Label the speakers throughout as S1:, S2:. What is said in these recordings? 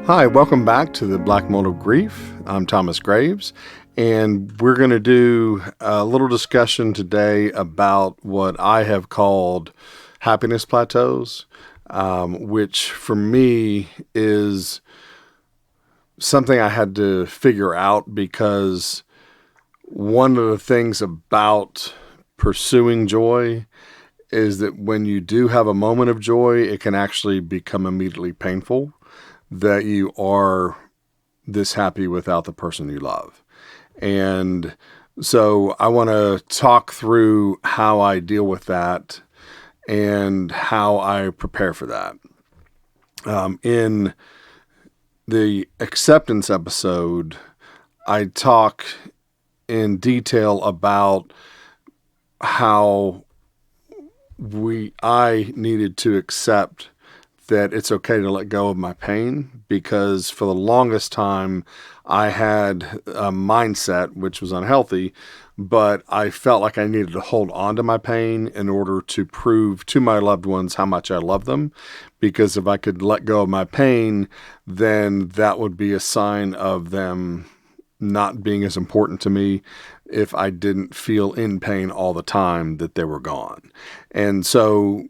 S1: Hi, welcome back to the Black Mold of Grief. I'm Thomas Graves, and we're going to do a little discussion today about what I have called happiness plateaus, which for me is something I had to figure out because one of the things about pursuing joy is that when you do have a moment of joy, it can actually become immediately painful that you are this happy without the person you love. And so I want to talk through how I deal with that and how I prepare for that. In the acceptance episode, I talk in detail about how I needed to accept that it's okay to let go of my pain, because for the longest time I had a mindset which was unhealthy, but I felt like I needed to hold on to my pain in order to prove to my loved ones how much I love them. Because if I could let go of my pain, then that would be a sign of them not being as important to me if I didn't feel in pain all the time that they were gone. And so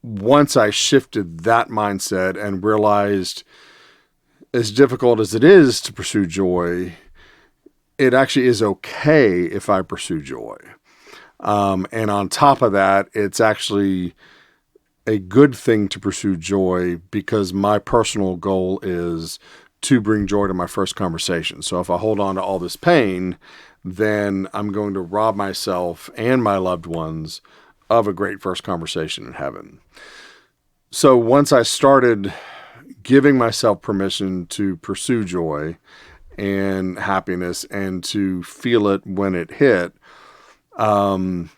S1: once I shifted that mindset and realized, as difficult as it is to pursue joy, it actually is okay if I pursue joy. And on top of that, it's actually a good thing to pursue joy because my personal goal is to bring joy to my first conversation. So if I hold on to all this pain, then I'm going to rob myself and my loved ones of a great first conversation in heaven. So once I started giving myself permission to pursue joy and happiness and to feel it when it hit, again,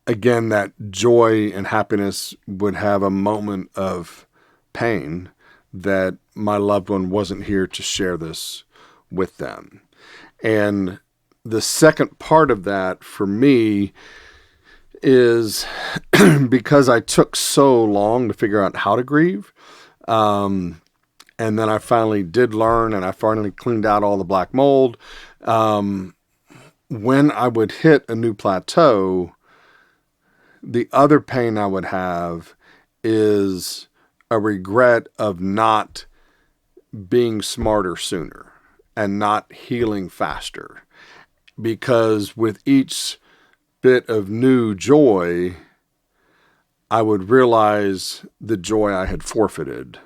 S1: that joy and happiness would have a moment of pain that my loved one wasn't here to share this with them. And the second part of that for me is because I took so long to figure out how to grieve. And then I finally did learn, and I finally cleaned out all the black mold. When I would hit a new plateau, the other pain I would have is a regret of not being smarter sooner and not healing faster. Because with each bit of new joy, I would realize the joy I had forfeited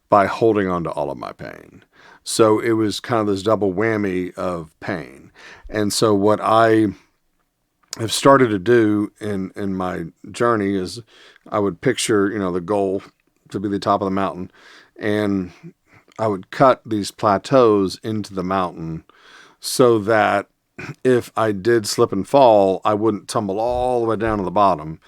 S1: by holding on to all of my pain. So it was kind of this double whammy of pain. And so what I have started to do in my journey is I would picture, the goal to be the top of the mountain, and I would cut these plateaus into the mountain so that if I did slip and fall, I wouldn't tumble all the way down to the bottom,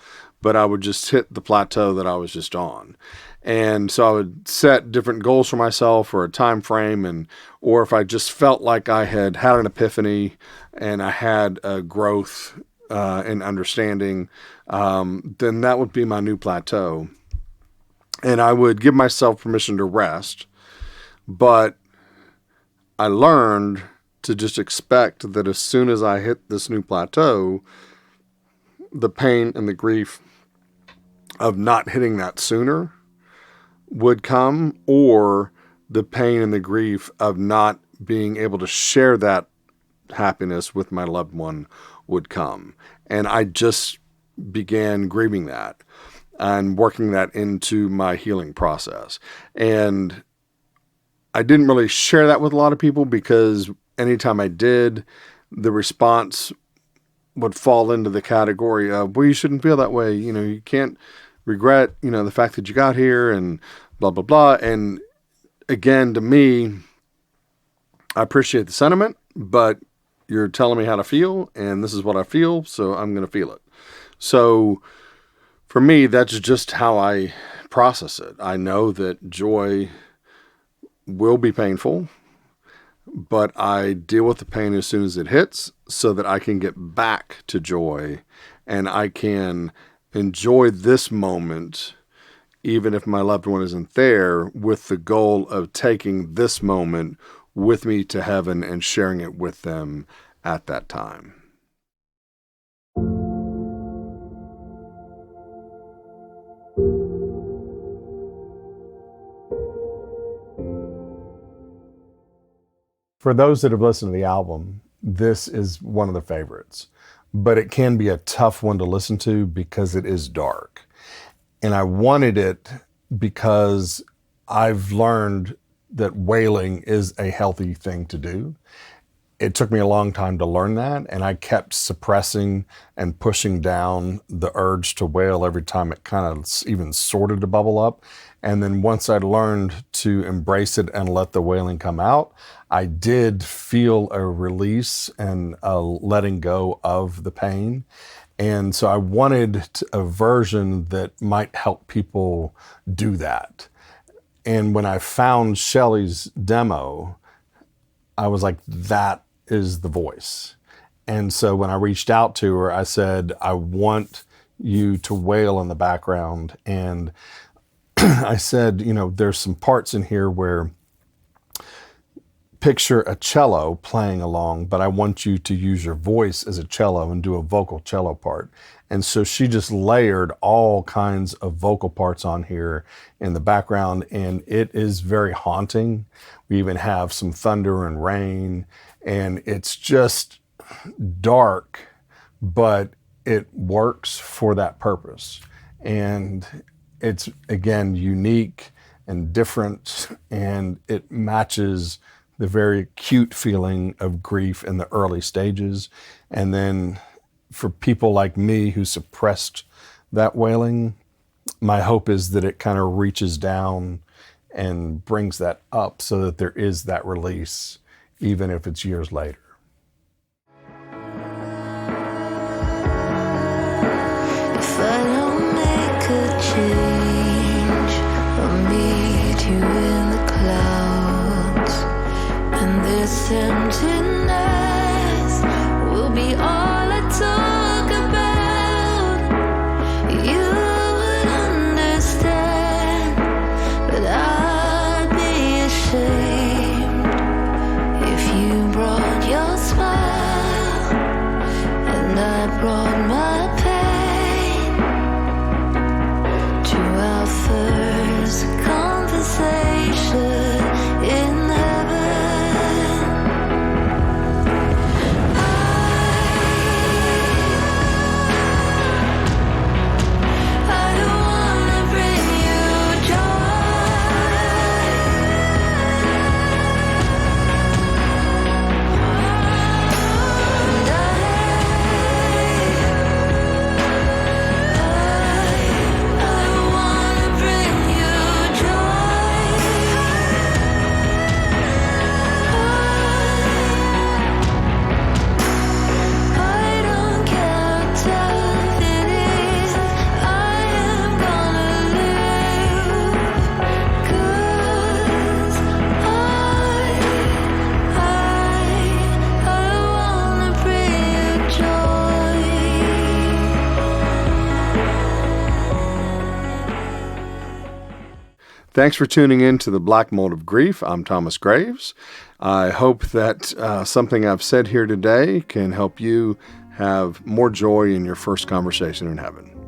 S1: but I would just hit the plateau that I was just on. And so I would set different goals for myself or a time frame, or if I just felt like I had an epiphany and I had a growth in understanding, then that would be my new plateau. And I would give myself permission to rest, but I learned to just expect that as soon as I hit this new plateau, the pain and the grief of not hitting that sooner would come, or the pain and the grief of not being able to share that happiness with my loved one would come. And I just began grieving that and working that into my healing process. And I didn't really share that with a lot of people because anytime I did, the response would fall into the category of, well, you shouldn't feel that way. You can't regret, the fact that you got here and blah, blah, blah. And again, to me, I appreciate the sentiment, but you're telling me how to feel, and this is what I feel, so I'm going to feel it. So for me, that's just how I process it. I know that joy will be painful, but I deal with the pain as soon as it hits so that I can get back to joy and I can enjoy this moment even if my loved one isn't there, with the goal of taking this moment with me to heaven and sharing it with them at that time. For those that have listened to the album, this is one of the favorites, but it can be a tough one to listen to because it is dark. And I wanted it because I've learned that wailing is a healthy thing to do. It took me a long time to learn that, and I kept suppressing and pushing down the urge to wail every time it kind of even sorted to bubble up. And then once I learned to embrace it and let the wailing come out, I did feel a release and a letting go of the pain. And so I wanted a version that might help people do that. And when I found Shelly's demo, I was like, that is the voice. And so when I reached out to her, I said, I want you to wail in the background. And I said, there's some parts in here where picture a cello playing along, but I want you to use your voice as a cello and do a vocal cello part. And so she just layered all kinds of vocal parts on here in the background, and it is very haunting. We even have some thunder and rain, and it's just dark, but it works for that purpose. And it's, again, unique and different, and it matches the very acute feeling of grief in the early stages. And then for people like me who suppressed that wailing, my hope is that it kind of reaches down and brings that up so that there is that release, even if it's years later.
S2: If I don't make a change, I'll meet you in the clouds, and this emptiness will be all I talk about. You would understand, but I'd be ashamed if you brought your smile and I brought my pain to our first conversation in heaven. I don't wanna bring you I wanna bring you I don't care how tough it is, I am gonna live, 'cause I wanna bring you joy.
S1: Thanks for tuning in to the Black Mold of Grief. I'm Thomas Graves. I hope that something I've said here today can help you have more joy in your first conversation in heaven.